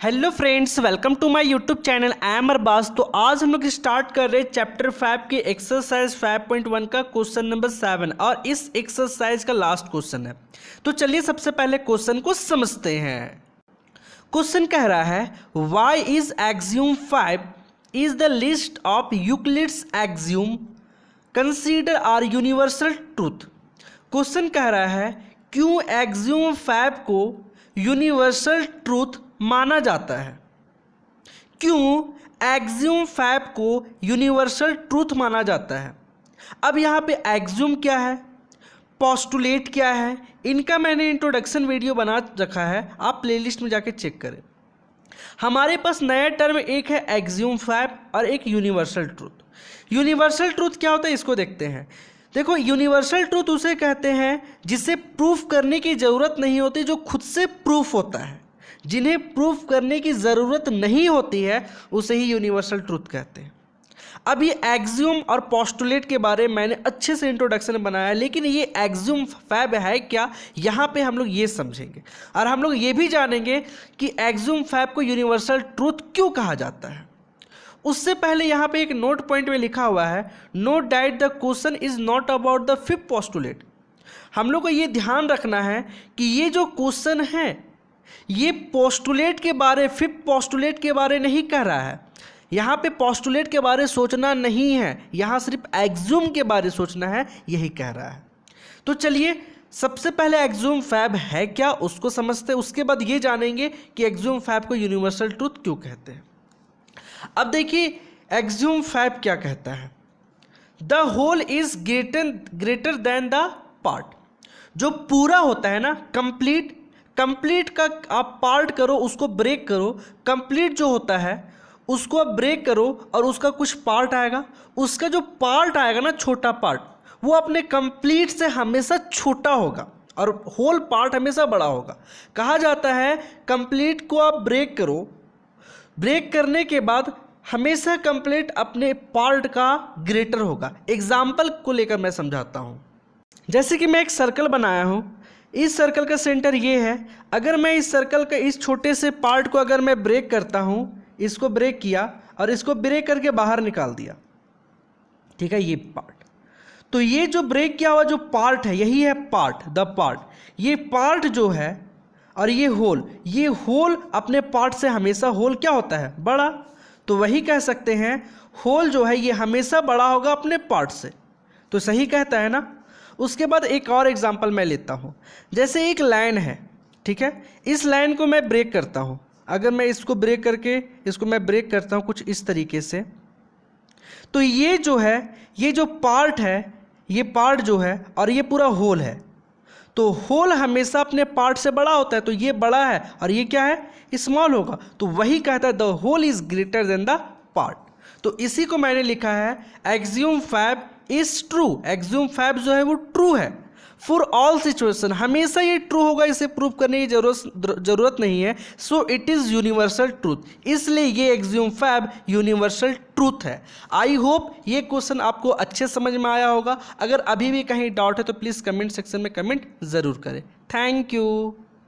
Hello friends, welcome to my YouTube channel. I am Arbaz. तो आज हम लोग स्टार्ट कर रहे हैं चैप्टर 5 के एक्सरसाइज 5.1 का क्वेश्चन नंबर 7 और इस एक्सरसाइज का लास्ट क्वेश्चन है। तो चलिए सबसे पहले क्वेश्चन को समझते हैं। क्वेश्चन कह रहा है why is axiom 5 is the list of Euclid's axiom consider are universal truth. Question कह रहा है क्यों एक्सियम 5 को यूनिवर्सल ट्रूथ माना जाता है। क्यों एक्सियम 5 को यूनिवर्सल ट्रूथ माना जाता है। अब यहाँ पे एक्सियम क्या है, पोस्टुलेट क्या है, इनका मैंने इंट्रोडक्शन वीडियो बना रखा है, आप प्लेलिस्ट में जाके चेक करें। हमारे पास नया टर्म एक है एक्सियम 5 और एक यूनिवर्सल ट्रूथ। यूनिवर्सल ट्रूथ क्या होता है इसको देखते हैं। देखो, यूनिवर्सल ट्रूथ उसे कहते हैं जिसे प्रूफ करने की ज़रूरत नहीं होती, जो खुद से प्रूफ होता है। जिन्हें प्रूफ करने की ज़रूरत नहीं होती है उसे ही यूनिवर्सल ट्रूथ कहते हैं। अब ये एक्सियम और पोस्टुलेट के बारे में मैंने अच्छे से इंट्रोडक्शन बनाया है, लेकिन ये एक्सियम 5 है क्या, यहाँ पे हम लोग ये समझेंगे और हम लोग ये भी जानेंगे कि एक्सियम 5 को यूनिवर्सल ट्रूथ क्यों कहा जाता है। उससे पहले यहाँ पे एक नोट पॉइंट में लिखा हुआ है, note that the question is not about the 5th postulate. हम लोग को ये ध्यान रखना है कि ये जो क्वेश्चन है ये पोस्टुलेट के बारे 5th पोस्टुलेट के बारे नहीं कह रहा है। यहाँ पे पोस्टुलेट के बारे सोचना नहीं है, यहाँ सिर्फ एक्सियम के बारे सोचना है, यही कह रहा है। तो चलिए सबसे पहले एक्सियम 5 है क्या उसको समझते हैं, उसके बाद ये जानेंगे कि एक्सियम 5 को यूनिवर्सल ट्रूथ क्यों कहते हैं। अब देखिए एक्सियम 5 क्या कहता है, the whole is greater than the part. जो पूरा होता है ना, कंप्लीट का आप पार्ट करो, उसको ब्रेक करो। कंप्लीट जो होता है उसको आप ब्रेक करो और उसका कुछ पार्ट आएगा, उसका जो पार्ट आएगा ना, छोटा पार्ट, वो अपने कंप्लीट से हमेशा छोटा होगा और होल पार्ट हमेशा बड़ा होगा। कहा जाता है कंप्लीट को आप ब्रेक करो, ब्रेक करने के बाद हमेशा कंप्लीट अपने पार्ट का ग्रेटर होगा। एग्जाम्पल को लेकर मैं समझाता हूँ। जैसे कि मैं एक सर्कल बनाया हूँ, इस सर्कल का सेंटर ये है। अगर मैं इस सर्कल का इस छोटे से पार्ट को अगर मैं ब्रेक करता हूँ, इसको ब्रेक किया और इसको ब्रेक करके बाहर निकाल दिया, ठीक है, ये पार्ट, तो ये जो ब्रेक किया हुआ जो पार्ट है यही है पार्ट, द पार्ट। ये पार्ट जो है और ये होल अपने पार्ट से हमेशा होल क्या होता है, बड़ा। तो वही कह सकते हैं होल जो है ये हमेशा बड़ा होगा अपने पार्ट से। तो सही कहता है ना। उसके बाद एक और एग्जांपल मैं लेता हूँ। जैसे एक लाइन है, ठीक है, इस लाइन को मैं ब्रेक करता हूँ। अगर मैं इसको ब्रेक करके इसको मैं ब्रेक करता हूँ कुछ इस तरीके से, तो ये जो है, ये जो पार्ट है, ये पार्ट जो है और ये पूरा होल है। तो होल हमेशा अपने पार्ट से बड़ा होता है, तो ये बड़ा है और ये क्या है, स्मॉल होगा। तो वही कहता है the whole is greater than the part. तो इसी को मैंने लिखा है एक्सियम 5 इज ट्रू। एक्सियम 5 जो है वो ट्रू है फॉर ऑल सिचुएशन, हमेशा ये ट्रू होगा, इसे प्रूव करने की जरूरत नहीं है। So it is universal truth, इसलिए ये एक्सियम 5 यूनिवर्सल ट्रूथ है। आई होप ये क्वेश्चन आपको अच्छे समझ में आया होगा। अगर अभी भी कहीं डाउट है तो प्लीज़ कमेंट सेक्शन में कमेंट ज़रूर करें। Thank you.